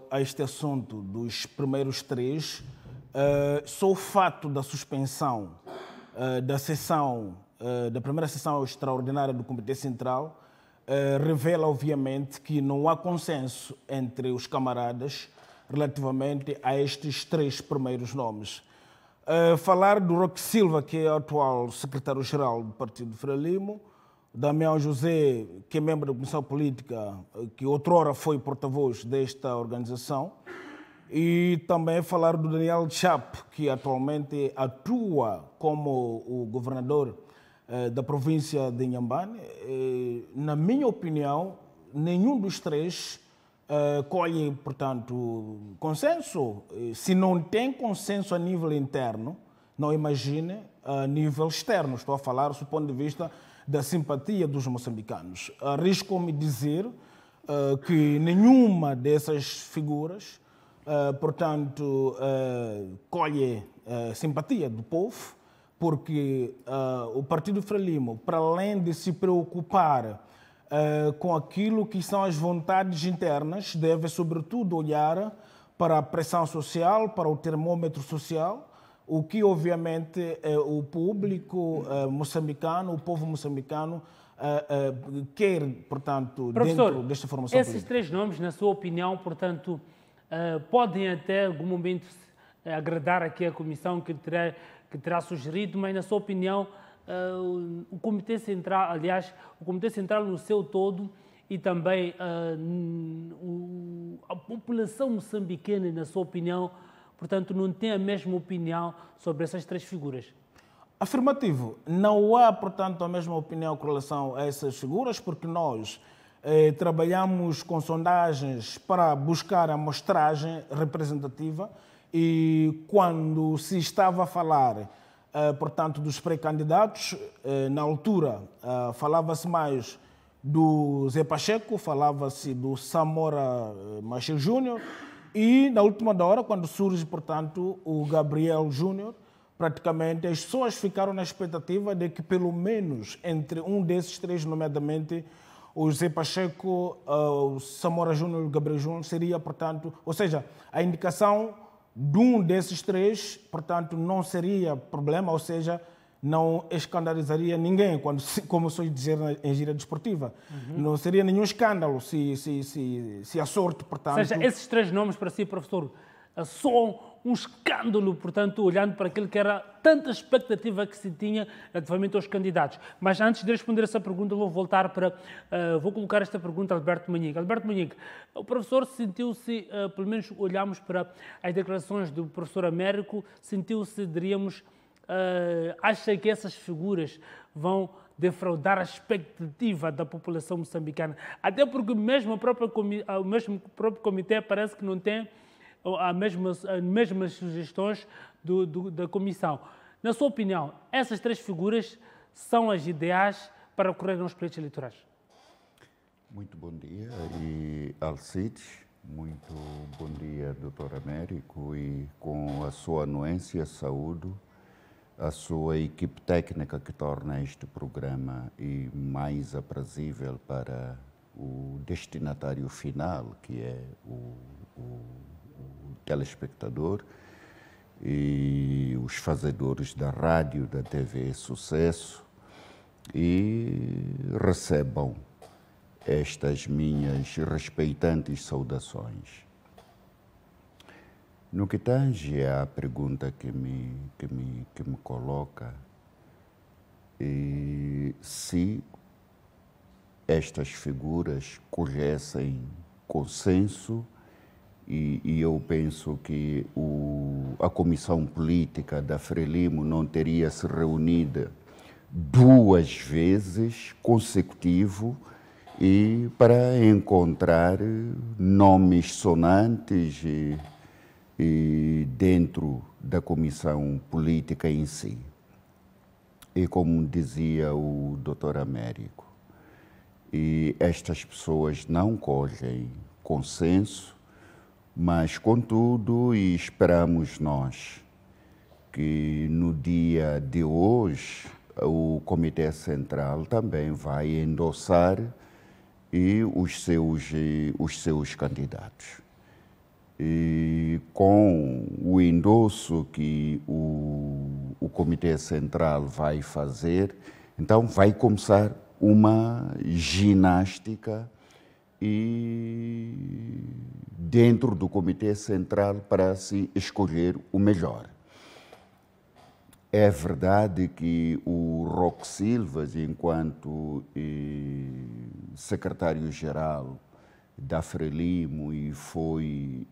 a este assunto dos primeiros três, só o fato da suspensão da sessão, da primeira sessão extraordinária do Comitê Central, revela, obviamente, que não há consenso entre os camaradas relativamente a estes três primeiros nomes. Falar do Roque Silva, que é o atual secretário-geral do Partido Frelimo, Damião José, que é membro da Comissão Política, que outrora foi porta-voz desta organização, e também falar do Daniel Chap, que atualmente atua como o governador da província de Inhambane. Na minha opinião, nenhum dos três colhe, portanto, consenso. Se não tem consenso a nível interno, não imagine a nível externo. Estou a falar do ponto de vista da simpatia dos moçambicanos. Arrisco-me dizer que nenhuma dessas figuras, portanto, colhe simpatia do povo, porque o Partido Frelimo, para além de se preocupar com aquilo que são as vontades internas, deve, sobretudo, olhar para a pressão social, para o termômetro social, o que, obviamente, o público moçambicano, o povo moçambicano, quer, portanto, Professor, dentro desta formação esses política. três nomes, na sua opinião, portanto, podem até, em algum momento, agradar aqui a comissão que terá sugerido, mas, na sua opinião, o Comitê Central, aliás, o Comitê Central no seu todo e também a população moçambicana, na sua opinião, portanto, não tem a mesma opinião sobre essas três figuras? Afirmativo. Não há, portanto, a mesma opinião com relação a essas figuras, porque nós trabalhamos com sondagens para buscar a amostragem representativa e quando se estava a falar, portanto, dos pré-candidatos, na altura falava-se mais do Zé Pacheco, falava-se do Samora Machel Júnior e, na última hora, quando surge, portanto, o Gabriel Júnior, praticamente as pessoas ficaram na expectativa de que, pelo menos, entre um desses três, nomeadamente o Zé Pacheco, o Samora Júnior e o Gabriel Júnior, seria, portanto, ou seja, a indicação de um desses três, portanto, não seria problema, ou seja, não escandalizaria ninguém, como sou dizer em gíria desportiva. Não seria nenhum escândalo se a sorte, portanto... Ou seja, esses três nomes para si, professor, soam um escândalo, portanto, olhando para aquilo que era tanta expectativa que se tinha relativamente aos candidatos. Mas antes de responder essa pergunta, vou voltar para... vou colocar esta pergunta a Alberto Manhique. Alberto Manhique, o professor sentiu-se, pelo menos olhamos para as declarações do professor Américo, sentiu-se, diríamos, acha que essas figuras vão defraudar a expectativa da população moçambicana? Até porque mesmo o mesmo próprio comitê parece que não tem as mesmas sugestões da comissão. Na sua opinião, essas três figuras são as ideais para ocorrer nos pleitos eleitorais? Muito bom dia, e Alcides, muito bom dia, Dr. Américo, e com a sua anuência, saúdo a sua equipe técnica que torna este programa e mais aprazível para o destinatário final, que é o telespectador, e os fazedores da rádio, da TV Sucesso, e recebam estas minhas respeitantes saudações. No que tange à pergunta que me coloca, se estas figuras colhessem consenso, e eu penso que a Comissão Política da Frelimo não teria se reunido duas vezes consecutivo e para encontrar nomes sonantes e dentro da Comissão Política em si. E como dizia o Dr. Américo, e estas pessoas não colhem consenso, mas, contudo, e esperamos nós que no dia de hoje o Comitê Central também vai endossar os seus candidatos. com o endosso que o Comitê Central vai fazer, então vai começar uma ginástica dentro do Comitê Central para se escolher o melhor. É verdade que o Roque Silva, enquanto secretário-geral da Frelimo e foi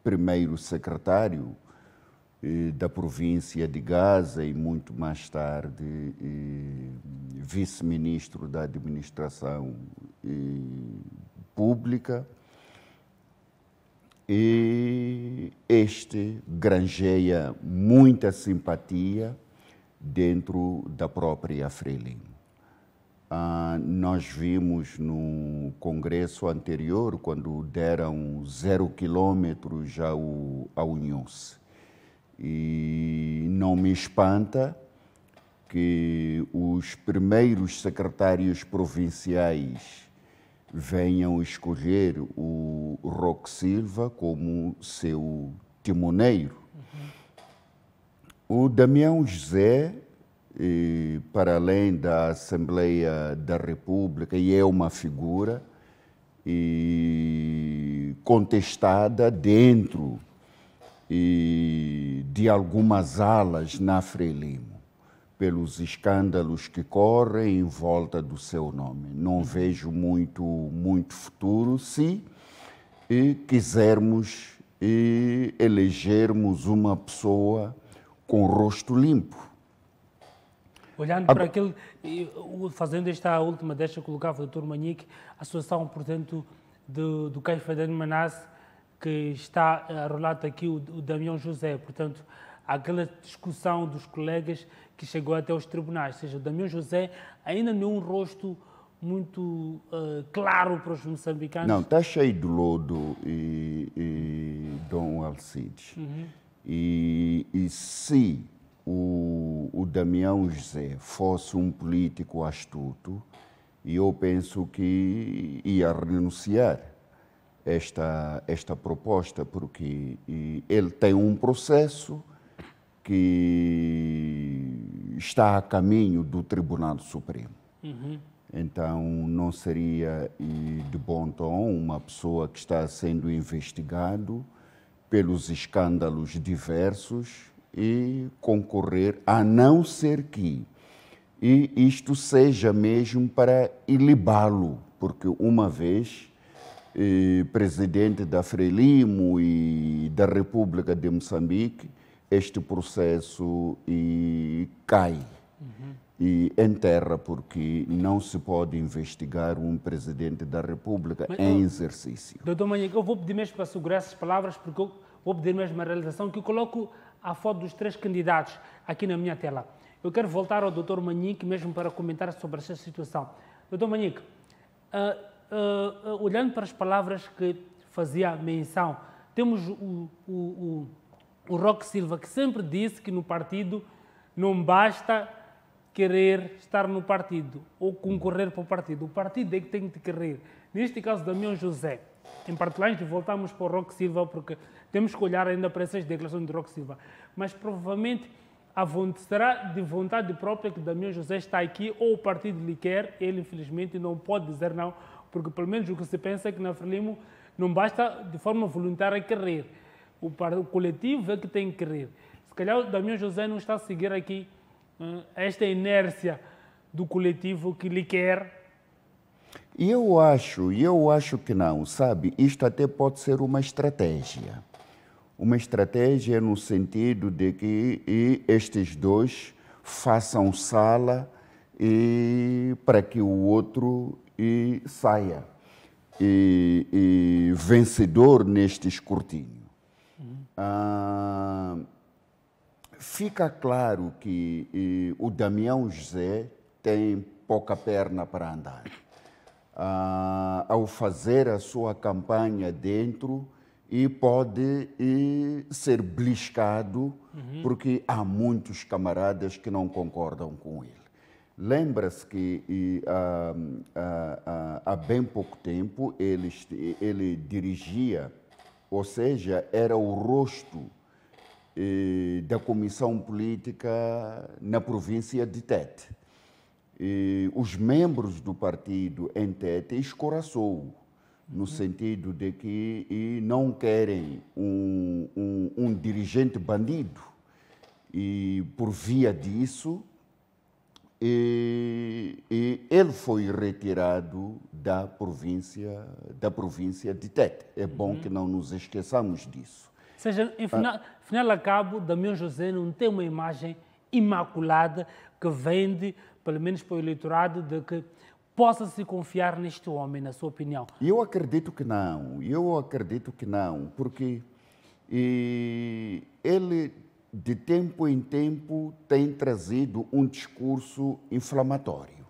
primeiro secretário da província de Gaza e muito mais tarde vice-ministro da administração pública, e este granjeia muita simpatia dentro da própria Frelimo. Nós vimos no congresso anterior, quando deram 0 quilômetros ao Nhus. E não me espanta que os primeiros secretários provinciais venham escolher o Roque Silva como seu timoneiro. O Damião José, para além da Assembleia da República, e é uma figura contestada dentro de algumas alas na Frelimo, pelos escândalos que correm em volta do seu nome. Não vejo muito futuro se quisermos elegermos uma pessoa com rosto limpo. Olhando para aquele, fazendo esta última deixa que colocava o Dr. Manique, a situação, portanto, do Caifa de Manasse, que está a relato aqui o Damião José, portanto, aquela discussão dos colegas que chegou até os tribunais, ou seja, o Damião José ainda não é um rosto muito claro para os moçambicanos. Não, está cheio de lodo, Dom Alcides. E se o Damião José fosse um político astuto, eu penso que ia renunciar esta proposta, porque ele tem um processo que está a caminho do Tribunal Supremo. Então, não seria de bom tom uma pessoa que está sendo investigado pelos escândalos diversos e concorrer, a não ser que isto seja mesmo para ilibá-lo, porque uma vez presidente da Frelimo e da República de Moçambique, este processo cai e enterra, porque não se pode investigar um presidente da República em exercício. Doutor Manique, eu vou pedir mesmo para segurar essas palavras, porque eu vou pedir mesmo a realização, que eu coloco a foto dos 3 candidatos aqui na minha tela. Eu quero voltar ao Dr. Manique mesmo para comentar sobre esta situação. Dr. Manique, olhando para as palavras que fazia menção, temos o Roque Silva, que sempre disse que no partido não basta querer estar no partido ou concorrer para o partido é que tem de querer. Neste caso, Damião José, em particular, voltamos para o Roque Silva, porque temos que olhar ainda para essas declarações de Roque Silva, mas provavelmente será de vontade própria que Damião José está aqui, ou o partido lhe quer, ele infelizmente não pode dizer não, porque pelo menos o que se pensa é que na Frelimo não basta de forma voluntária querer, o coletivo é que tem que querer. Se calhar o Damião José não está a seguir aqui esta inércia do coletivo que lhe quer. Eu acho que não, sabe? Isto até pode ser uma estratégia. Uma estratégia no sentido de que estes dois façam sala para que o outro saia vencedor neste escrutínio. Fica claro que o Damião José tem pouca perna para andar. Ao fazer a sua campanha dentro, pode ser beliscado, porque há muitos camaradas que não concordam com ele. Lembra-se que há bem pouco tempo ele dirigia ou seja, era o rosto da comissão política na província de Tete. Os membros do partido em Tete escoraçou, no sentido de que não querem um dirigente bandido. E, por via disso, ele foi retirado da província de Tete. É bom que não nos esqueçamos disso. Ou seja, final a cabo, Damião José não tem uma imagem imaculada que vende, pelo menos para o eleitorado, de que possa-se confiar neste homem, na sua opinião? Eu acredito que não, porque ele, de tempo em tempo, tem trazido um discurso inflamatório.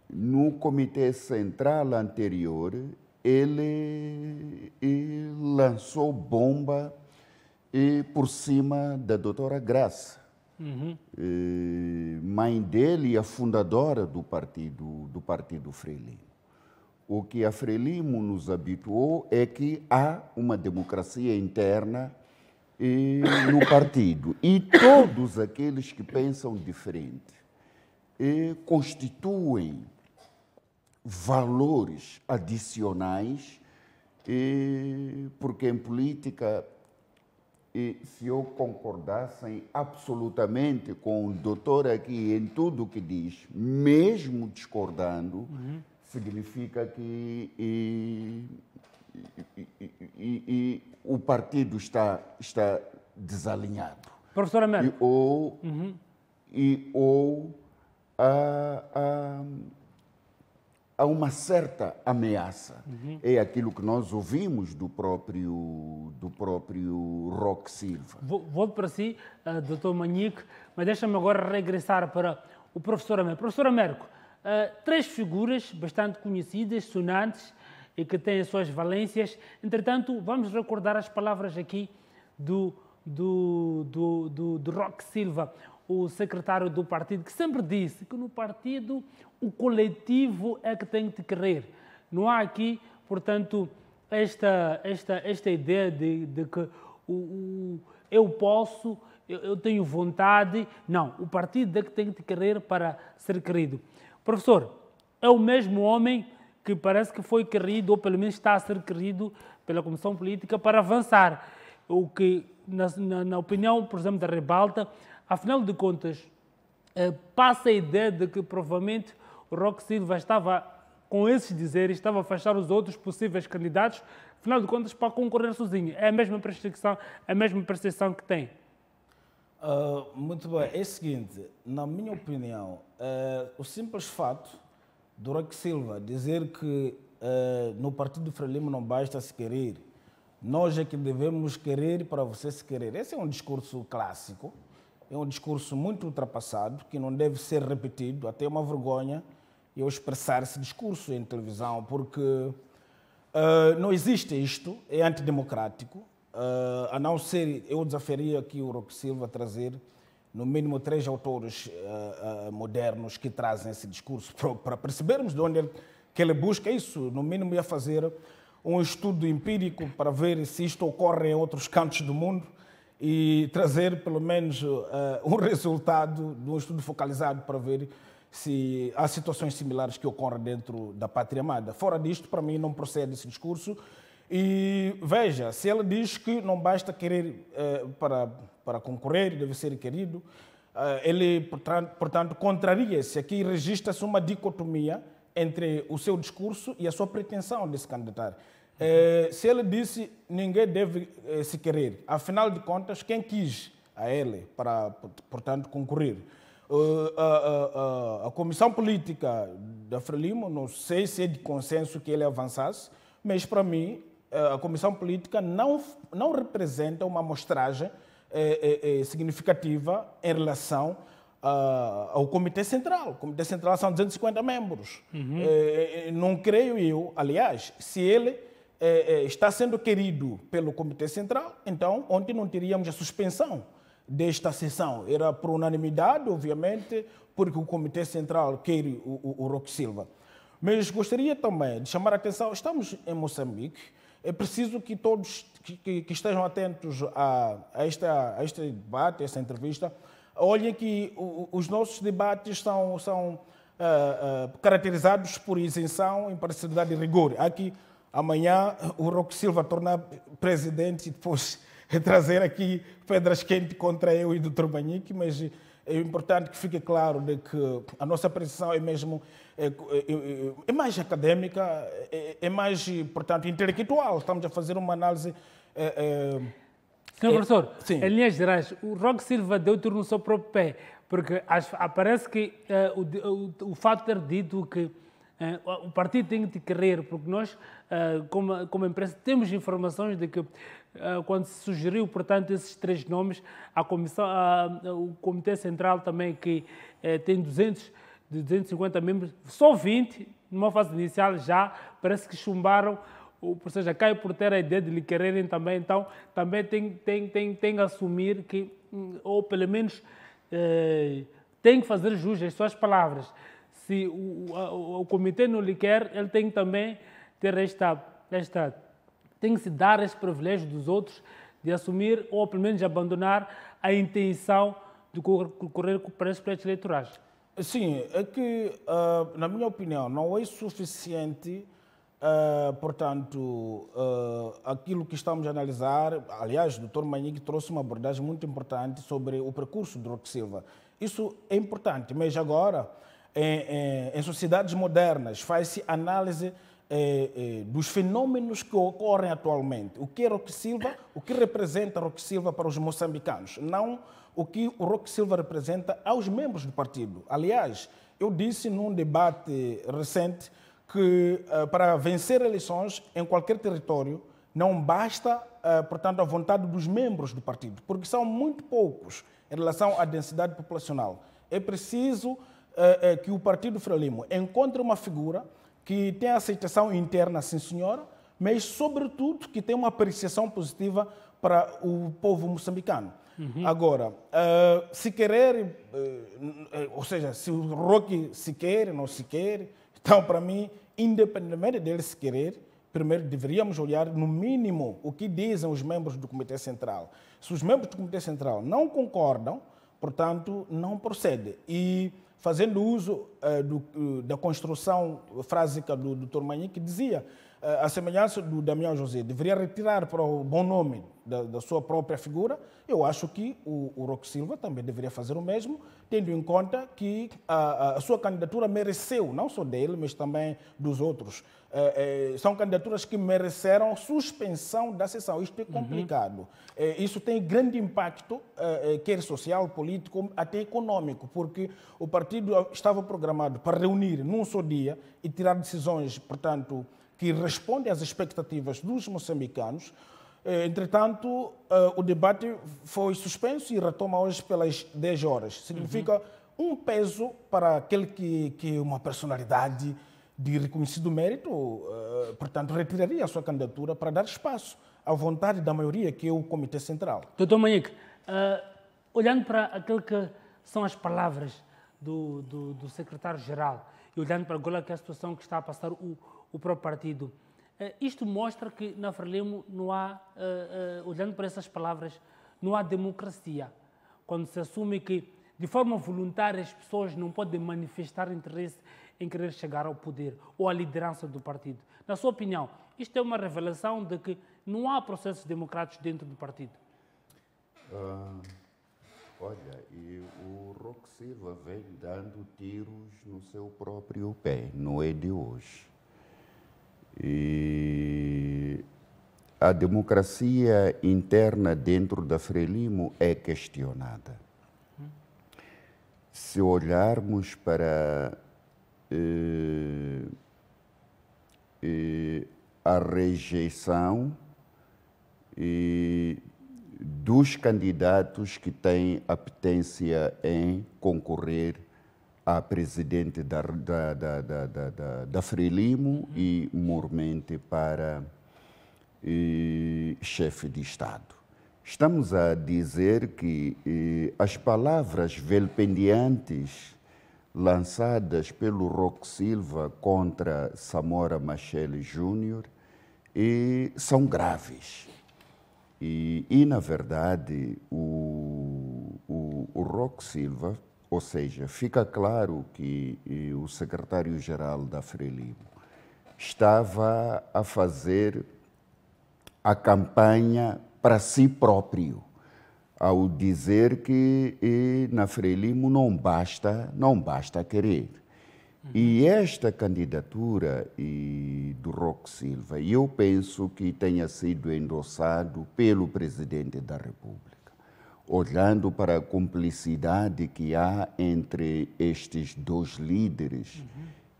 No Comitê Central anterior, ele lançou bomba por cima da doutora Graça, mãe dele e a fundadora do Partido Frelimo. O que a Frelimo nos habituou é que há uma democracia interna no partido. E todos aqueles que pensam diferente constituem valores adicionais, porque em política, se eu concordasse absolutamente com o doutor aqui em tudo o que diz, mesmo discordando, significa que o partido está desalinhado. Professor Américo. Ou há uma certa ameaça. É aquilo que nós ouvimos do próprio Roque Silva. Volto para si, doutor Manique, mas deixa-me agora regressar para o professor Américo. Professor Américo, três figuras bastante conhecidas, sonantes, e que têm as suas valências. Entretanto, vamos recordar as palavras aqui do Roque Silva, o secretário do partido, que sempre disse que no partido o coletivo é que tem de querer. Não há aqui, portanto, esta ideia de que eu posso, eu tenho vontade. Não, o partido é que tem de querer para ser querido. Professor, é o mesmo homem que parece que foi querido, ou pelo menos está a ser querido pela Comissão Política para avançar. O que, na opinião, por exemplo, da Rebalta, afinal de contas, passa a ideia de que provavelmente o Roque Silva estava, com esses dizeres, estava a afastar os outros possíveis candidatos, afinal de contas, para concorrer sozinho. É a mesma percepção que tem. Muito bem. É o seguinte, na minha opinião, o simples fato do Roque Silva dizer que no Partido Frelimo não basta se querer, nós é que devemos querer para você se querer. Esse é um discurso clássico, é um discurso muito ultrapassado, que não deve ser repetido, até uma vergonha eu expressar esse discurso em televisão, porque não existe isto, é antidemocrático, a não ser, eu desafiaria aqui o Roque Silva a trazer no mínimo 3 autores modernos que trazem esse discurso para percebermos de onde que ele busca isso. No mínimo ia fazer um estudo empírico para ver se isto ocorre em outros cantos do mundo e trazer pelo menos um resultado de um estudo focalizado para ver se há situações similares que ocorrem dentro da pátria amada. Fora disto, para mim, não procede esse discurso. E veja, se ele diz que não basta querer para concorrer, deve ser querido, ele, portanto, contraria-se. Aqui registra-se uma dicotomia entre o seu discurso e a sua pretensão de se candidatar. Se ele disse ninguém deve se querer, afinal de contas, quem quis a ele para, portanto, concorrer? A Comissão Política da Frelimo, não sei se é de consenso que ele avançasse, mas para mim a Comissão Política não representa uma amostragem significativa em relação ao Comitê Central. O Comitê Central são 250 membros. Não creio eu, aliás, se ele está sendo querido pelo Comitê Central, então ontem não teríamos a suspensão desta sessão. Era por unanimidade, obviamente, porque o Comitê Central quer o Roque Silva. Mas gostaria também de chamar a atenção, estamos em Moçambique, é preciso que todos que estejam atentos a este debate, a esta entrevista, olhem que os nossos debates são caracterizados por isenção, imparcialidade e rigor. Aqui, amanhã, o Roque Silva tornar presidente e depois trazer aqui pedras quentes contra eu e o Dr. Manique, mas é importante que fique claro de que a nossa posição é mesmo é mais académica, é mais, portanto, intelectual. Estamos a fazer uma análise... Senhor professor, sim. Em linhas gerais, o Roque Silva deu tiro no seu próprio pé, porque parece que o fato de ter dito que o partido tem de querer, porque nós, como imprensa, temos informações de que quando se sugeriu, portanto, esses 3 nomes, o Comitê Central também, que tem 250 membros, só 20, numa fase inicial já, parece que chumbaram, ou seja, cai por terra a ideia de lhe quererem também, então também tem que assumir que, ou pelo menos tem que fazer jus às suas palavras. Se o comitê não lhe quer, ele tem que também ter tem que se dar esse privilégio dos outros de assumir ou pelo menos abandonar a intenção de correr para esses pleitos eleitorais. Sim, é que, na minha opinião, não é suficiente, portanto, aquilo que estamos a analisar. Aliás, o Dr. Manique trouxe uma abordagem muito importante sobre o percurso do Roque Silva. Isso é importante, mas agora, em sociedades modernas, faz-se análise dos fenômenos que ocorrem atualmente. O que é Roque Silva, o que representa Roque Silva para os moçambicanos, não o que o Roque Silva representa aos membros do partido. Aliás, eu disse num debate recente que para vencer eleições em qualquer território não basta, portanto, a vontade dos membros do partido, porque são muito poucos em relação à densidade populacional. É preciso que o Partido Frelimo encontre uma figura que tenha aceitação interna, sim senhora, mas, sobretudo, que tenha uma apreciação positiva para o povo moçambicano. Agora, se querer, ou seja, se o Roque se quer ou não se quer, então, para mim, independentemente dele se querer, primeiro deveríamos olhar, no mínimo, o que dizem os membros do Comitê Central. Se os membros do Comitê Central não concordam, portanto, não procede. E fazendo uso da construção frásica do Dr. Manique, que dizia, a semelhança do Damião José, deveria retirar para o bom nome da sua própria figura. Eu acho que o Roque Silva também deveria fazer o mesmo, tendo em conta que a sua candidatura mereceu, não só dele, mas também dos outros. São candidaturas que mereceram suspensão da sessão. Isto é complicado. Isso tem grande impacto, quer social, político, até econômico, porque o partido estava programado para reunir num só dia e tirar decisões, portanto, que respondem às expectativas dos moçambicanos. Entretanto, o debate foi suspenso e retoma hoje pelas 10 horas. Significa um peso para aquele que é uma personalidade de reconhecido mérito, portanto, retiraria a sua candidatura para dar espaço à vontade da maioria, que é o Comitê Central. Dr. Manique, olhando para aquilo que são as palavras do secretário-geral e olhando para agora que é a situação que está a passar o próprio partido, isto mostra que na Frelimo não há, olhando para essas palavras, não há democracia. Quando se assume que, de forma voluntária, as pessoas não podem manifestar interesse em querer chegar ao poder ou à liderança do partido. Na sua opinião, isto é uma revelação de que não há processos democráticos dentro do partido? Olha, e o Roque Silva vem dando tiros no seu próprio pé, não é de hoje. E a democracia interna dentro da Frelimo é questionada. Se olharmos para a rejeição dos candidatos que têm apetência em concorrer a presidente da Frelimo e, mormente, para chefe de Estado. Estamos a dizer que as palavras velpendiantes lançadas pelo Roque Silva contra Samora Machel Júnior e são graves. E na verdade, o Roque Silva, ou seja, fica claro que o secretário-geral da Frelimo estava a fazer a campanha para si próprio, ao dizer que na Frelimo não basta querer. E esta candidatura do Roque Silva, eu penso que tenha sido endossado pelo Presidente da República, olhando para a cumplicidade que há entre estes dois líderes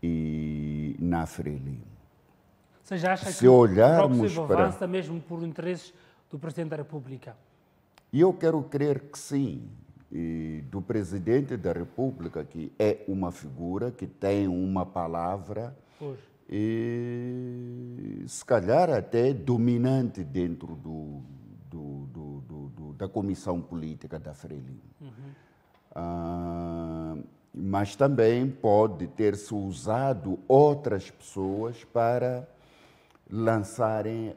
e na Frelimo. Você já acha Se que o olharmos Roque Silva para- avança mesmo por interesses do Presidente da República? E eu quero crer que sim, e do Presidente da República, que é uma figura que tem uma palavra Pois. e se calhar até dominante dentro da Comissão Política da Frelimo. Mas também pode ter-se usado outras pessoas para lançarem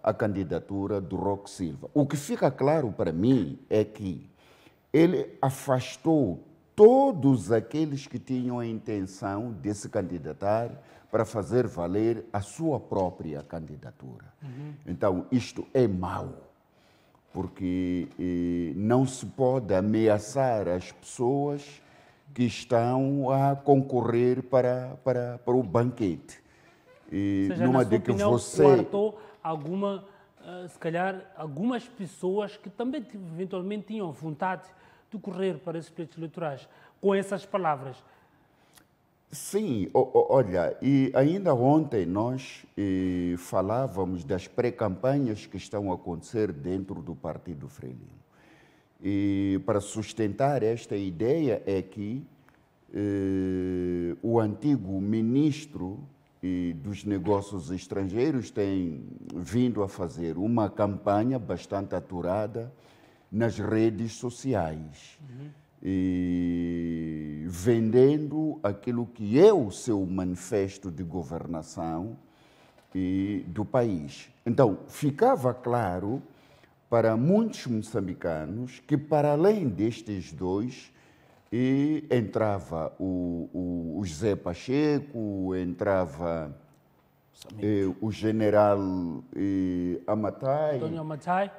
a candidatura do Roque Silva. O que fica claro para mim é que ele afastou todos aqueles que tinham a intenção de se candidatar para fazer valer a sua própria candidatura. Então, isto é mau, porque não se pode ameaçar as pessoas que estão a concorrer para o banquete. E Ou seja, numa na de sua que opinião, você... coartou se calhar, algumas pessoas que também eventualmente tinham vontade de correr para esses pleitos eleitorais, com essas palavras. Sim, olha, e ainda ontem nós falávamos das pré-campanhas que estão a acontecer dentro do Partido Frelimo. E para sustentar esta ideia é que o antigo ministro dos Negócios Estrangeiros tem vindo a fazer uma campanha bastante aturada nas redes sociais, e vendendo aquilo que é o seu manifesto de governação do país. Então, ficava claro para muitos moçambicanos que, para além destes dois, entrava o José Pacheco, entrava o general Amatai, Antônio Amatai,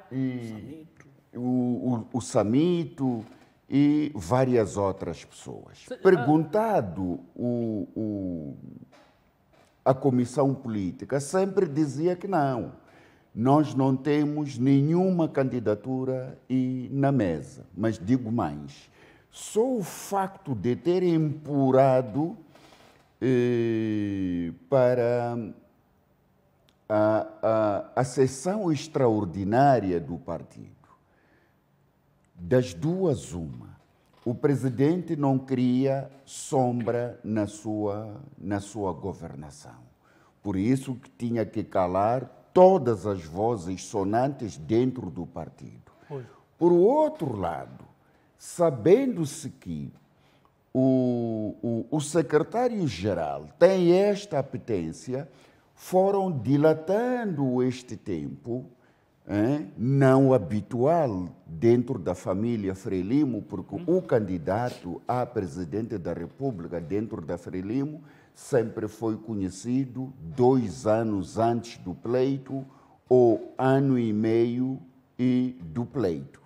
o Samito e várias outras pessoas. Perguntado a comissão política, sempre dizia que não. Nós não temos nenhuma candidatura na mesa. Mas digo mais, só o facto de ter empurrado para a sessão extraordinária do partido, das duas uma, o presidente não queria sombra na sua governação. Por isso que tinha que calar todas as vozes sonantes dentro do partido. Pois. Por outro lado, sabendo-se que o secretário-geral tem esta apetência, foram dilatando este tempo, não habitual dentro da família Frelimo, porque o candidato a presidente da República dentro da Frelimo sempre foi conhecido 2 anos antes do pleito ou 1 ano e meio do pleito.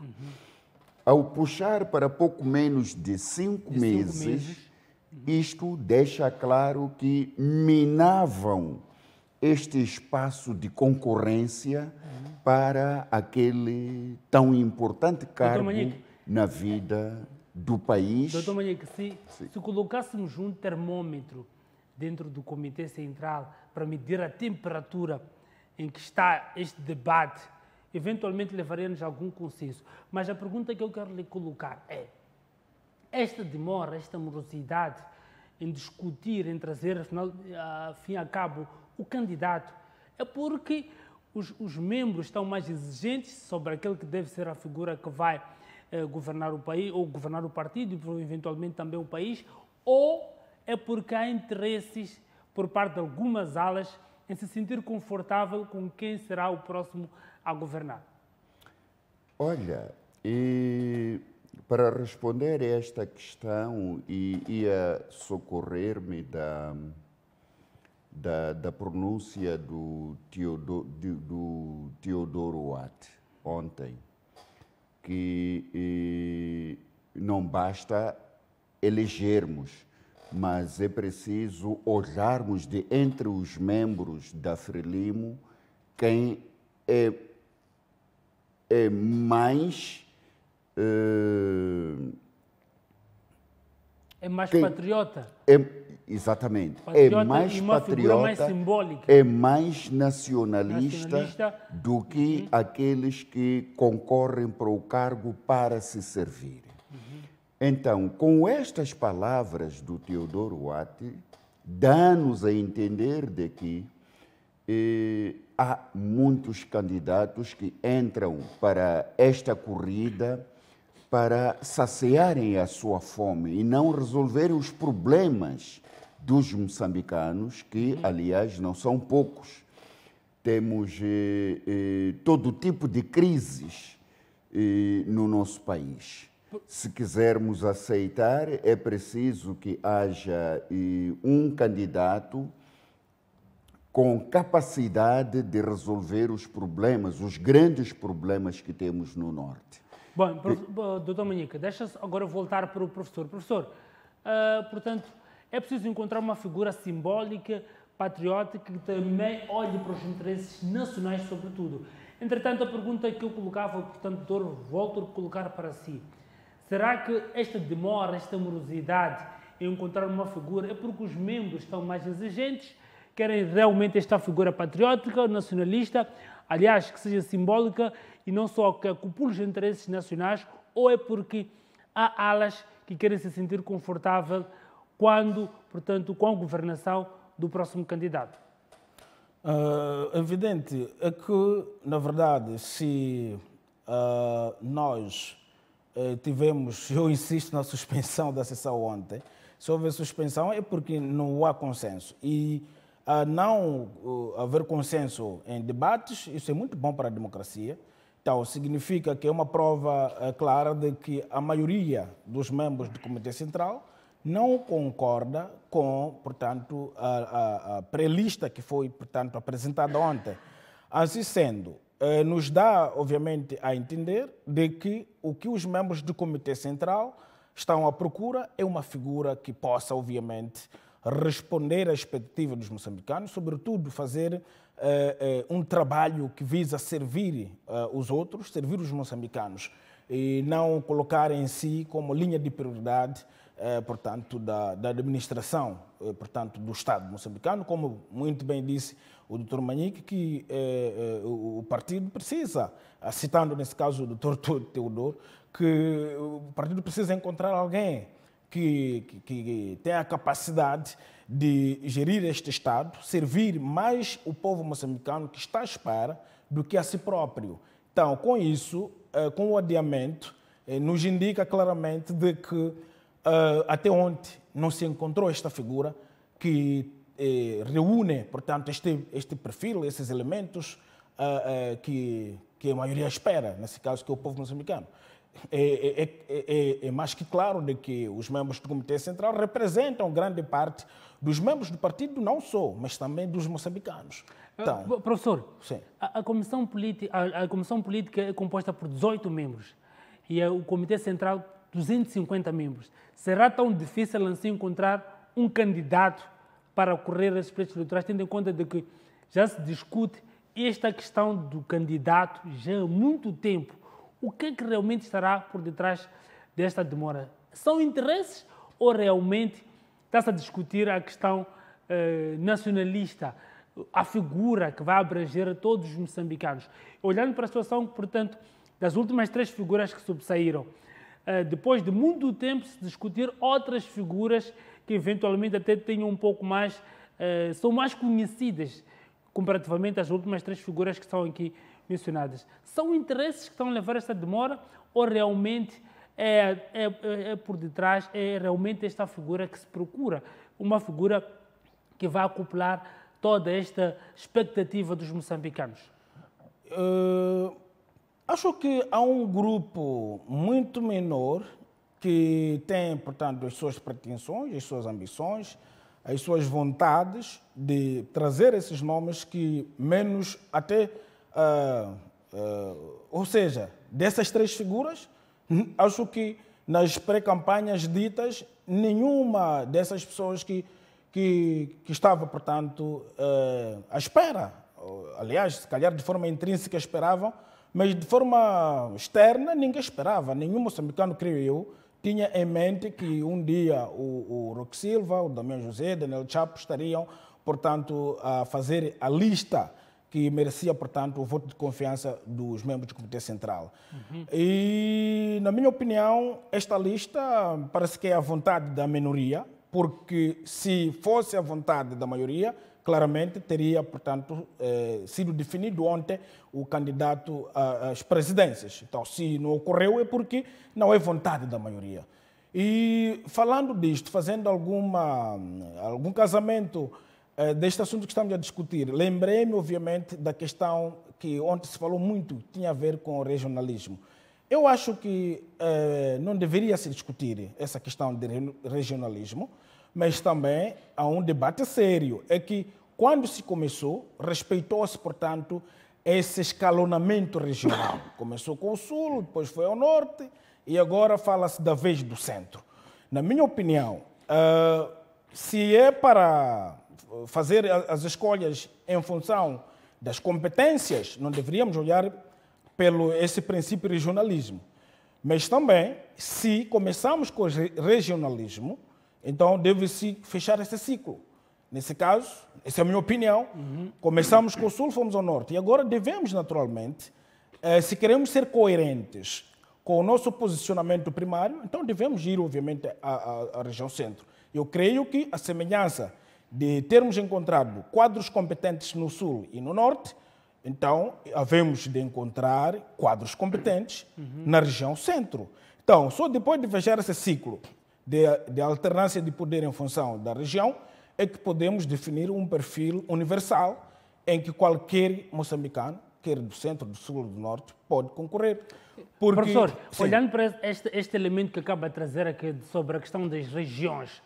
Ao puxar para pouco menos de 5 meses, isto deixa claro que minavam este espaço de concorrência para aquele tão importante cargo na vida do país. Doutor Manique, se colocássemos um termômetro dentro do Comitê Central para medir a temperatura em que está este debate, eventualmente levaria-nos a algum consenso. Mas a pergunta que eu quero lhe colocar é: esta demora, esta morosidade em discutir, em trazer, afinal, fim a cabo, o candidato, é porque os membros estão mais exigentes sobre aquele que deve ser a figura que vai governar o país, ou governar o partido e eventualmente também o país, ou é porque há interesses por parte de algumas alas em se sentir confortável com quem será o próximo a governar? Olha, e para responder a esta questão, ia socorrer-me da pronúncia do Teodoro Watt ontem, que não basta elegermos, mas é preciso olharmos de entre os membros da Frelimo quem é mais... É mais patriota? Exatamente. Patriota é mais e uma figura mais patriota, simbólica. é mais nacionalista do que aqueles que concorrem para o cargo para se servir. Então, com estas palavras do Teodoro Watt, dá-nos a entender de que há muitos candidatos que entram para esta corrida para saciarem a sua fome e não resolverem os problemas dos moçambicanos, que, aliás, não são poucos. Temos todo tipo de crises no nosso país. Se quisermos aceitar, é preciso que haja um candidato com capacidade de resolver os problemas, os grandes problemas que temos no Norte. Bom, doutor Manica, deixa-se agora voltar para o professor. Professor, portanto, é preciso encontrar uma figura simbólica, patriótica, que também olhe para os interesses nacionais, sobretudo. Entretanto, a pergunta que eu colocava, portanto, doutor, volto a colocar para si. Será que esta demora, esta morosidade em encontrar uma figura é porque os membros estão mais exigentes, querem realmente esta figura patriótica, nacionalista, aliás, que seja simbólica e não só que acopule os interesses nacionais, ou é porque há alas que querem se sentir confortável quando, portanto, com a governação do próximo candidato? Evidente é que, na verdade, se nós tivemos, eu insisto na suspensão da sessão ontem, se houver suspensão é porque não há consenso. E não haver consenso em debates, isso é muito bom para a democracia. Então, significa que é uma prova clara de que a maioria dos membros do Comitê Central não concorda com, portanto, a pré-lista que foi, portanto, apresentada ontem. Assim sendo, nos dá, obviamente, a entender de que o que os membros do Comitê Central estão à procura é uma figura que possa, obviamente, responder à expectativa dos moçambicanos, sobretudo fazer um trabalho que visa servir os outros, servir os moçambicanos, e não colocar em si como linha de prioridade, portanto, da administração, portanto, do Estado moçambicano, como muito bem disse o Dr. Manique, que o partido precisa, citando nesse caso o Dr. Teodoro, que o partido precisa encontrar alguém que tenha a capacidade de gerir este Estado, servir mais o povo moçambicano que está à espera do que a si próprio. Então, com isso, com o adiamento, nos indica claramente de que até ontem não se encontrou esta figura que reúne, portanto, este perfil, esses elementos que a maioria espera, nesse caso, que é o povo moçambicano. É mais que claro de que os membros do Comitê Central representam grande parte dos membros do partido, não só, mas também dos moçambicanos. Então, professor, sim. A comissão política é composta por 18 membros e o Comitê Central 250 membros. Será tão difícil assim encontrar um candidato para correr esses pleitos eleitorais, tendo em conta de que já se discute esta questão do candidato já há muito tempo? O que é que realmente estará por detrás desta demora? São interesses ou realmente está-se a discutir a questão nacionalista, a figura que vai abranger todos os moçambicanos? Olhando para a situação, portanto, das últimas 3 figuras que sobressaíram, depois de muito tempo se discutir outras figuras que eventualmente até tenham um pouco mais, são mais conhecidas comparativamente às últimas 3 figuras que são aqui mencionadas. São interesses que estão a levar esta demora ou realmente por detrás, é realmente esta figura que se procura, uma figura que vai acoplar toda esta expectativa dos moçambicanos? Acho que há um grupo muito menor que tem, portanto, as suas pretensões, as suas ambições, as suas vontades de trazer esses nomes que menos até... ou seja, dessas três figuras, acho que nas pré-campanhas ditas, nenhuma dessas pessoas que estava, portanto, à espera, aliás, se calhar de forma intrínseca esperavam, mas de forma externa ninguém esperava. Nenhum moçambicano, creio eu, tinha em mente que um dia o Roque Silva, o Damião José, Daniel Chapo estariam, portanto, a fazer a lista que merecia, portanto, o voto de confiança dos membros do Comitê Central. E, na minha opinião, esta lista parece que é a vontade da minoria, porque se fosse a vontade da maioria, claramente teria, portanto, sido definido ontem o candidato às presidências. Então, se não ocorreu, é porque não é vontade da maioria. E, falando disto, fazendo algum casamento deste assunto que estamos a discutir, lembrei-me, obviamente, da questão que ontem se falou muito, tinha a ver com o regionalismo. Eu acho que não deveria se discutir essa questão de regionalismo, mas também há um debate sério. É que, quando se começou, respeitou-se, portanto, esse escalonamento regional. Começou com o Sul, depois foi ao Norte e agora fala-se da vez do Centro. Na minha opinião, se é para fazer as escolhas em função das competências, não deveríamos olhar pelo esse princípio regionalismo. Mas também, se começamos com o regionalismo, então deve-se fechar esse ciclo. Nesse caso, essa é a minha opinião, começamos com o Sul, fomos ao Norte. E agora devemos, naturalmente, se queremos ser coerentes com o nosso posicionamento primário, então devemos ir, obviamente, à região Centro. Eu creio que a semelhança de termos encontrado quadros competentes no Sul e no Norte, então havemos de encontrar quadros competentes na região Centro. Então, só depois de fechar esse ciclo de alternância de poder em função da região, é que podemos definir um perfil universal em que qualquer moçambicano, quer do Centro, do Sul ou do Norte, pode concorrer. Porque, professor, sim, olhando para este elemento que acaba de trazer aqui sobre a questão das regiões,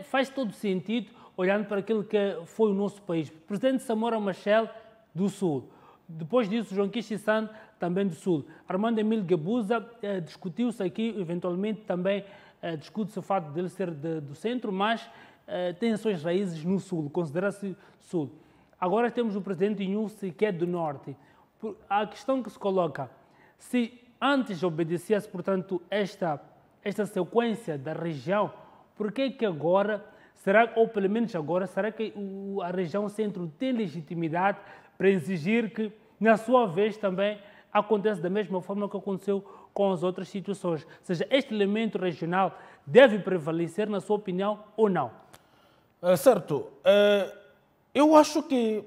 faz todo sentido, olhando para aquilo que foi o nosso país. O presidente Samora Machel, do Sul. Depois disso, João Kishi-San, também do Sul. Armando Emílio Guebuza, discutiu-se aqui, eventualmente também discute-se o fato dele ser do Centro, mas tem as suas raízes no Sul, considera-se Sul. Agora temos o presidente Inhulce, que é do Norte. A questão que se coloca, se antes obedecia-se, portanto, esta sequência da região, por que agora, ou pelo menos agora, será que a região Centro tem legitimidade para exigir que, na sua vez, também aconteça da mesma forma que aconteceu com as outras situações? Ou seja, este elemento regional deve prevalecer, na sua opinião, ou não? Certo. Eu acho que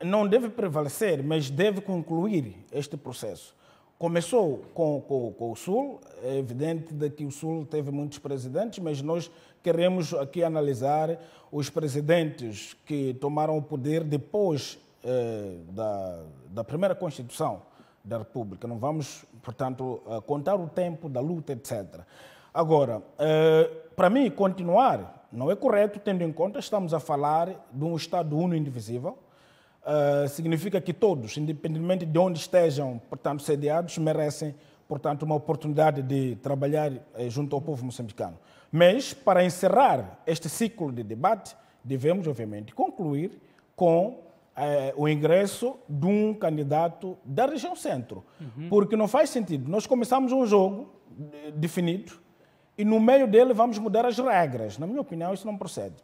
não deve prevalecer, mas deve concluir este processo. Começou com o Sul, é evidente que o Sul teve muitos presidentes, mas nós queremos aqui analisar os presidentes que tomaram o poder depois da primeira Constituição da República. Não vamos, portanto, contar o tempo da luta, etc. Agora, para mim, continuar não é correto, tendo em conta que estamos a falar de um Estado único e indivisível. Significa que todos, independentemente de onde estejam, portanto, sediados, merecem, portanto, uma oportunidade de trabalhar junto ao povo moçambicano. Mas, para encerrar este ciclo de debate, devemos, obviamente, concluir com o ingresso de um candidato da região Centro. Porque não faz sentido. Nós começamos um jogo definido e, no meio dele, vamos mudar as regras. Na minha opinião, isso não procede.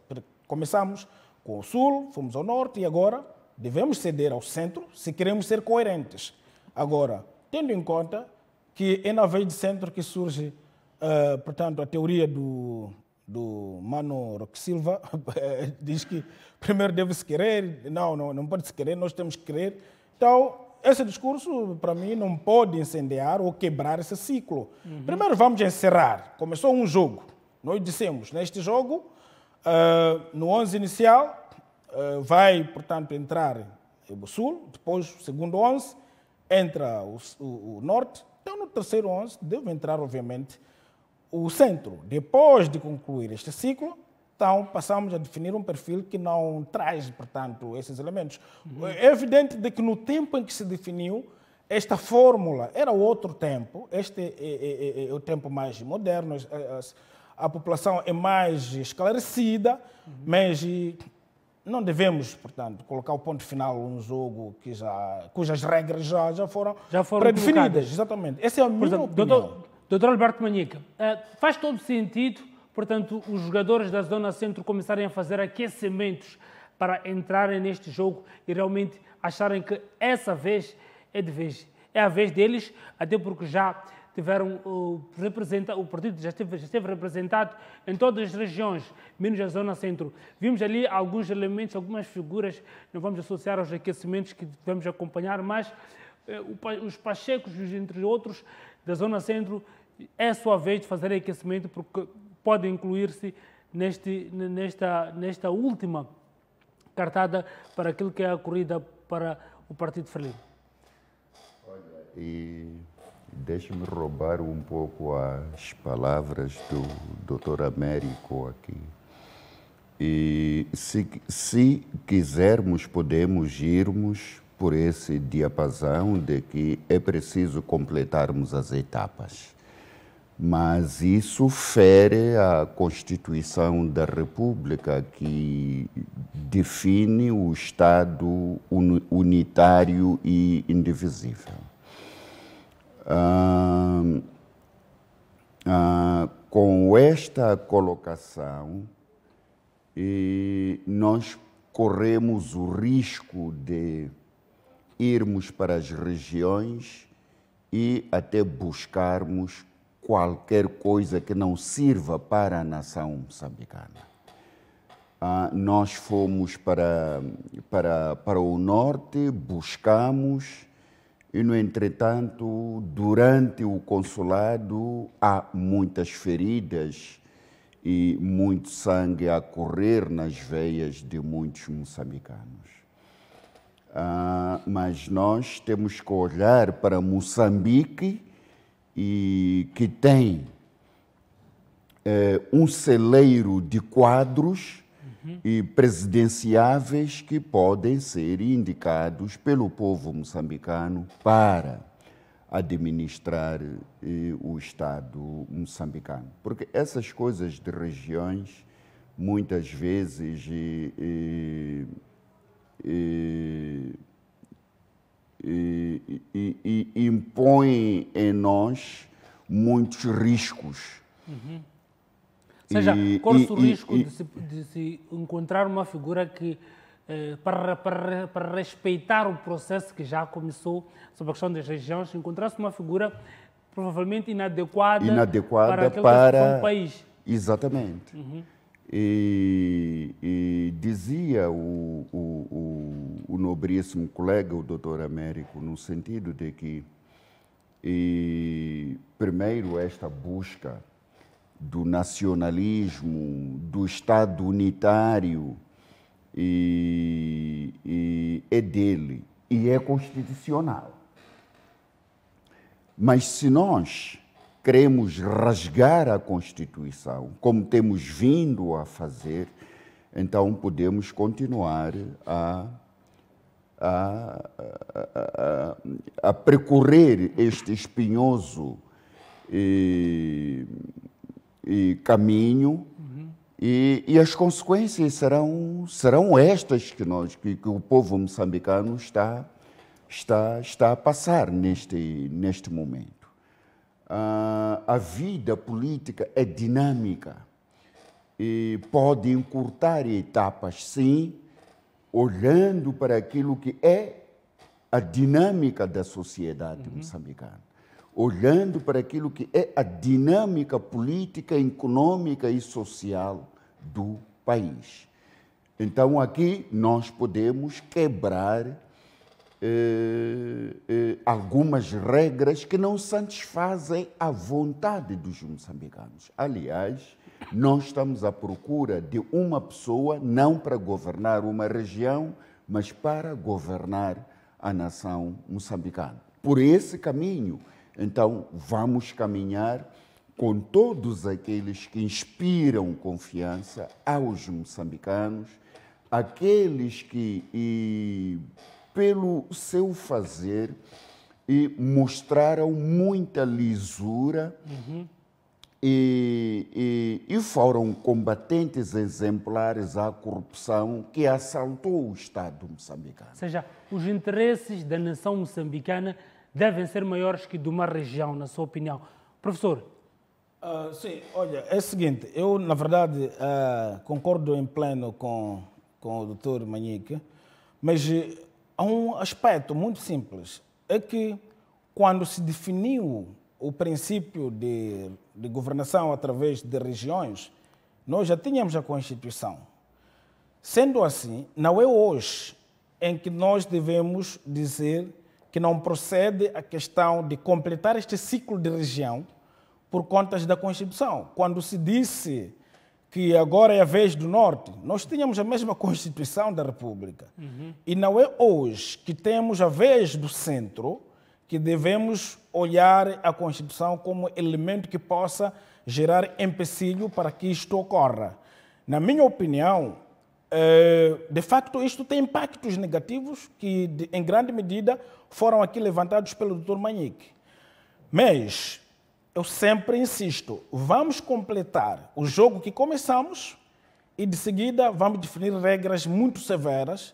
Começamos com o Sul, fomos ao Norte e agora devemos ceder ao Centro se queremos ser coerentes. Agora, tendo em conta que é na vez de Centro que surge, portanto, a teoria do Mano Roque Silva, diz que primeiro deve-se querer, não pode se querer, nós temos que querer. Então, esse discurso, para mim, não pode incendiar ou quebrar esse ciclo. Primeiro, vamos encerrar. Começou um jogo. Nós dissemos, neste jogo, no 11 inicial, vai, portanto, entrar o Sul, depois, o segundo 11, entra o Norte. Então, no terceiro 11, deve entrar, obviamente, o Centro. Depois de concluir este ciclo, então, passamos a definir um perfil que não traz, portanto, esses elementos. É evidente de que no tempo em que se definiu, esta fórmula era outro tempo, este é o tempo mais moderno, a população é mais esclarecida, mas não devemos, portanto, colocar o ponto final num jogo cujas regras já foram predefinidas. Colocadas. Exatamente. Essa é a minha opinião. Doutor Alberto Manica, faz todo sentido, portanto, os jogadores da Zona Centro começarem a fazer aquecimentos para entrarem neste jogo e realmente acharem que essa vez é de vez. É a vez deles, até porque já tiveram o partido já esteve representado em todas as regiões, menos a Zona Centro. Vimos ali alguns elementos, algumas figuras, não vamos associar aos aquecimentos que devemos acompanhar, mas os pachecos, entre outros, da Zona Centro, é a sua vez de fazer aquecimento, porque podem incluir-se nesta última cartada para aquilo que é a corrida para o Partido Frelimo. Olha, e deixe-me roubar um pouco as palavras do Dr. Américo aqui. E se quisermos, podemos irmos por esse diapasão de que é preciso completarmos as etapas. Mas isso fere a Constituição da República, que define o Estado unitário e indivisível. Com esta colocação, nós corremos o risco de irmos para as regiões e até buscarmos qualquer coisa que não sirva para a nação moçambicana. Nós fomos para o norte, buscamos, e, no entretanto, durante o consulado, há muitas feridas e muito sangue a correr nas veias de muitos moçambicanos. Mas nós temos que olhar para Moçambique, e que tem um celeiro de quadros e presidenciáveis que podem ser indicados pelo povo moçambicano para administrar o Estado moçambicano. Porque essas coisas de regiões, muitas vezes, impõe em nós muitos riscos. Ou seja, corre-se o risco de se encontrar uma figura que, para respeitar o processo que já começou sobre a questão das regiões, encontrar-se uma figura provavelmente inadequada para o país. Exatamente. E dizia o nobríssimo colega, o doutor Américo, no sentido de que, primeiro, esta busca do nacionalismo, do Estado unitário, é dele e é constitucional. Mas se nós queremos rasgar a Constituição, como temos vindo a fazer, então podemos continuar a percorrer este espinhoso caminho, e as consequências serão estas que o povo moçambicano está a passar neste momento. A vida política é dinâmica e pode encurtar etapas, sim, olhando para aquilo que é a dinâmica da sociedade moçambicana, olhando para aquilo que é a dinâmica política, econômica e social do país. Então, aqui nós podemos quebrar algumas regras que não satisfazem a vontade dos moçambicanos. Aliás, nós estamos à procura de uma pessoa não para governar uma região, mas para governar a nação moçambicana. Por esse caminho, então, vamos caminhar com todos aqueles que inspiram confiança aos moçambicanos, aqueles que, pelo seu fazer, mostraram muita lisura e foram combatentes exemplares à corrupção que assaltou o Estado moçambicano. Ou seja, os interesses da nação moçambicana devem ser maiores que de uma região, na sua opinião. Professor? Sim, olha, é o seguinte, eu, na verdade, concordo em pleno com o Dr. Manhique, mas há um aspecto muito simples, é que quando se definiu o princípio de governação através de regiões, nós já tínhamos a Constituição. Sendo assim, não é hoje em que nós devemos dizer que não procede a questão de completar este ciclo de região por contas da Constituição. Quando se disse que agora é a vez do Norte, nós tínhamos a mesma Constituição da República. E não é hoje que temos a vez do Centro que devemos olhar a Constituição como elemento que possa gerar empecilho para que isto ocorra. Na minha opinião, de facto, isto tem impactos negativos que, em grande medida, foram aqui levantados pelo Dr. Manhique. Mas eu sempre insisto, vamos completar o jogo que começamos e, de seguida, vamos definir regras muito severas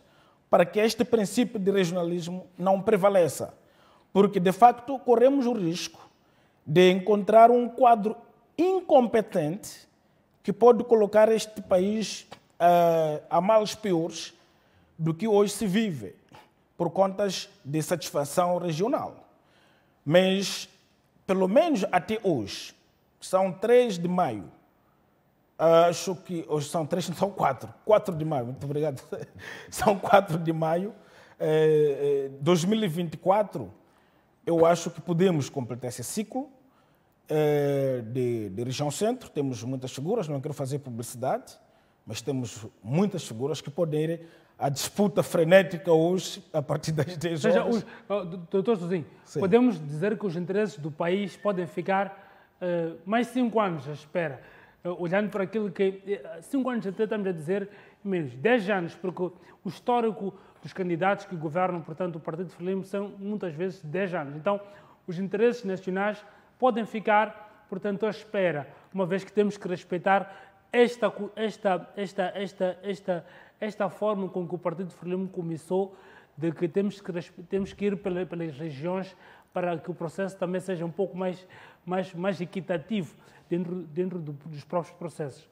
para que este princípio de regionalismo não prevaleça. Porque, de facto, corremos o risco de encontrar um quadro incompetente que pode colocar este país a males piores do que hoje se vive, por contas de satisfação regional. Mas, pelo menos até hoje, são 3 de maio, acho que hoje são 3, são 4 de maio, muito obrigado, são 4 de maio, 2024, eu acho que podemos completar esse ciclo de região centro, temos muitas figuras, não quero fazer publicidade, mas temos muitas figuras que podem ir à disputa frenética hoje, a partir das 10 horas. Doutor Sozinho, podemos dizer que os interesses do país podem ficar mais 5 anos à espera, olhando para aquilo que... 5 anos até estamos a dizer menos, 10 anos, porque o histórico dos candidatos que governam, portanto, o Partido Frelimo são muitas vezes 10 anos. Então, os interesses nacionais podem ficar, portanto, à espera, uma vez que temos que respeitar esta forma com que o Partido Frelimo começou, de que temos que ir pelas regiões para que o processo também seja um pouco mais equitativo dentro dos próprios processos.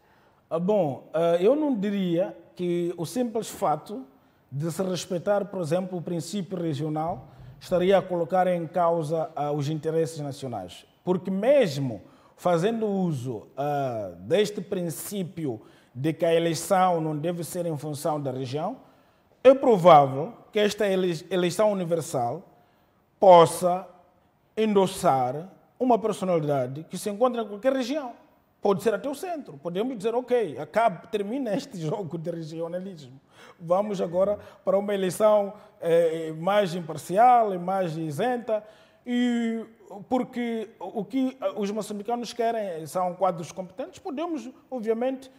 Eu não diria que o simples fato de se respeitar, por exemplo, o princípio regional estaria a colocar em causa os interesses nacionais. Porque mesmo fazendo uso deste princípio de que a eleição não deve ser em função da região, é provável que esta eleição universal possa endossar uma personalidade que se encontra em qualquer região. Pode ser até o centro. Podemos dizer, ok, termina este jogo de regionalismo. Vamos agora para uma eleição mais imparcial, mais isenta, e porque o que os moçambicanos querem são quadros competentes, podemos, obviamente,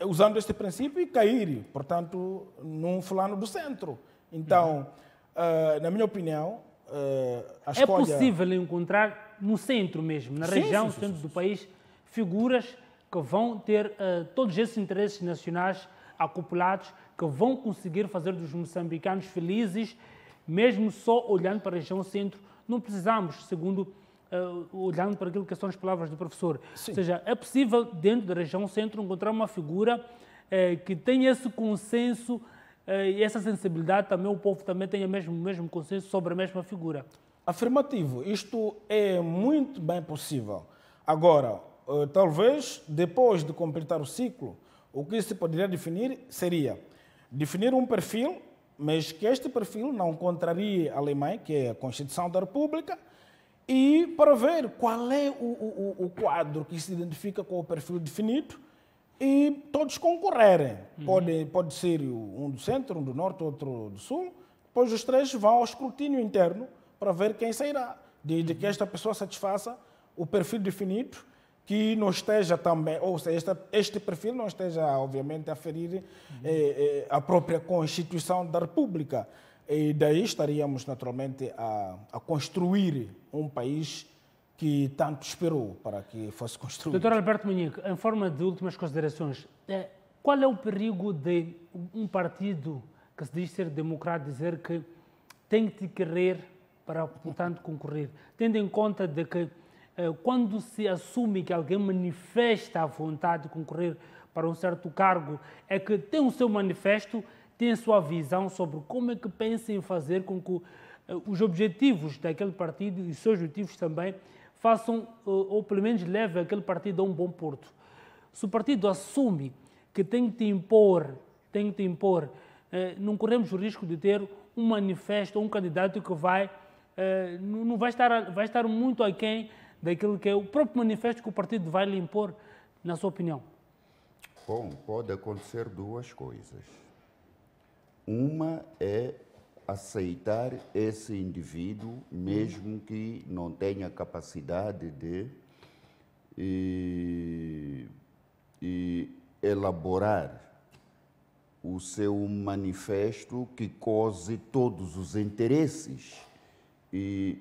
usando este princípio, e cair, portanto, num fulano do centro. Então, na minha opinião, a escolha... É possível encontrar no centro mesmo, na região, no centro do país, figuras que vão ter todos esses interesses nacionais acoplados, que vão conseguir fazer dos moçambicanos felizes, mesmo só olhando para a região centro. Não precisamos, segundo, olhando para aquilo que são as palavras do professor. Sim. Ou seja, é possível, dentro da região centro, encontrar uma figura que tenha esse consenso e essa sensibilidade, também o povo também tenha o mesmo consenso sobre a mesma figura. Afirmativo. Isto é muito bem possível. Agora, talvez, depois de completar o ciclo, o que se poderia definir seria definir um perfil mas que este perfil não contrarie a lei-mãe, que é a Constituição da República, e para ver qual é o quadro que se identifica com o perfil definido e todos concorrerem. Pode ser um do centro, um do norte, outro do sul, depois os três vão ao escrutínio interno para ver quem sairá, desde que esta pessoa satisfaça o perfil definido, que não esteja também, ou seja, este perfil não esteja, obviamente, a ferir a própria Constituição da República. E daí estaríamos, naturalmente, a construir um país que tanto esperou para que fosse construído. Dr. Alberto Munhique, em forma de últimas considerações, qual é o perigo de um partido que se diz ser democrata dizer que tem que querer para, portanto, concorrer, tendo em conta de que quando se assume que alguém manifesta a vontade de concorrer para um certo cargo, é que tem o seu manifesto, tem a sua visão sobre como é que pensa em fazer com que os objetivos daquele partido e os seus objetivos também façam, ou pelo menos levem aquele partido a um bom porto. Se o partido assume que tem que te impor, não corremos o risco de ter um manifesto ou um candidato que não vai estar muito aquém daquilo que é o próprio manifesto que o partido vai lhe impor, na sua opinião? Bom, pode acontecer duas coisas. Uma é aceitar esse indivíduo, mesmo que não tenha capacidade de elaborar o seu manifesto que cose todos os interesses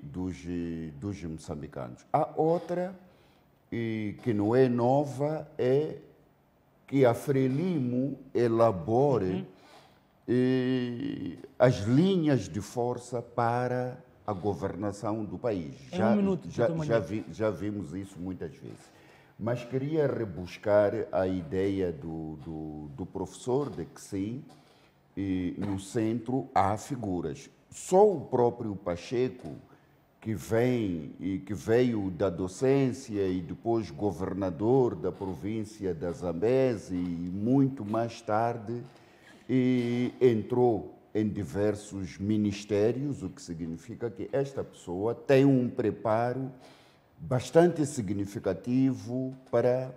dos moçambicanos. A outra, que não é nova, é que a Frelimo elabore as linhas de força para a governação do país. Já vimos isso muitas vezes. Mas queria rebuscar a ideia do professor de que sim, no centro há figuras. Só o próprio Pacheco, que veio da docência e depois governador da província da Zambésia e muito mais tarde entrou em diversos ministérios, o que significa que esta pessoa tem um preparo bastante significativo para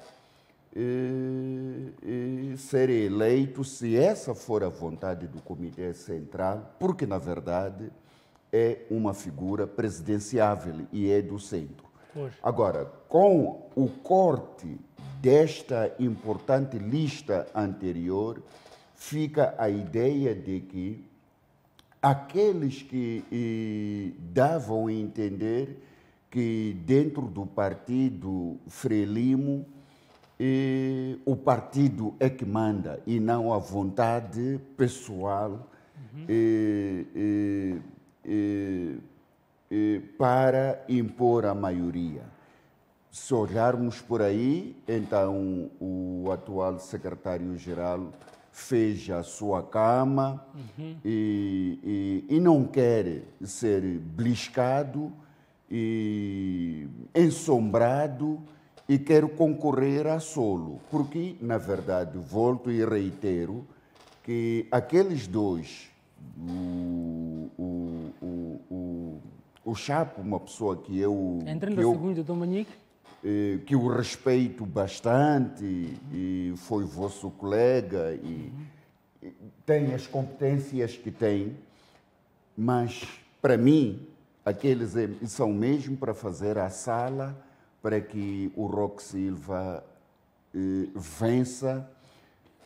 ser eleito, se essa for a vontade do Comitê Central, porque, na verdade, é uma figura presidenciável e é do centro. Poxa. Agora, com o corte desta importante lista anterior, fica a ideia de que aqueles que davam a entender que dentro do partido Frelimo o partido é que manda e não a vontade pessoal para impor a maioria. Se olharmos por aí, então o atual secretário-geral fez a sua cama e não quer ser beliscado e ensombrado e quer concorrer a solo, porque, na verdade, volto e reitero que aqueles dois, o Chapo, uma pessoa que eu... Entrando a segunda, Dom Munhique, que eu respeito bastante e foi vosso colega e tem as competências que tem, mas, para mim, aqueles são mesmo para fazer a sala para que o Roque Silva vença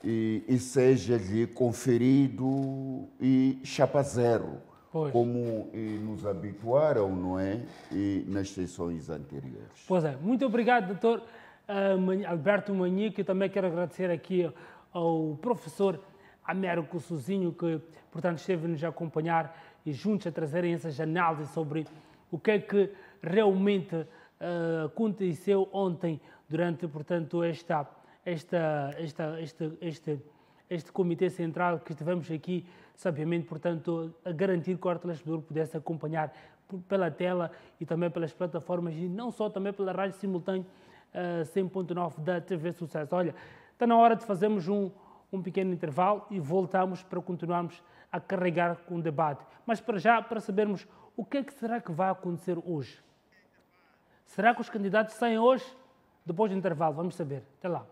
e seja-lhe conferido chapa zero, pois, como nos habituaram, não é? Nas sessões anteriores. Pois é. Muito obrigado, doutor Alberto Munhique. Eu também quero agradecer aqui ao professor Américo Sozinho, que, portanto, esteve-nos a acompanhar e juntos a trazerem essas análises sobre o que é que realmente aconteceu ontem durante, portanto, este Comitê Central que estivemos aqui, sabiamente, portanto, a garantir que o telespectador pudesse acompanhar pela tela e também pelas plataformas e não só, também pela rádio simultânea 100.9 da TV Sucesso. Olha, está na hora de fazermos um pequeno intervalo e voltamos para continuarmos a carregar com o debate. Mas para já, para sabermos o que é que será que vai acontecer hoje. Será que os candidatos saem hoje? Depois do intervalo, vamos saber. Até lá.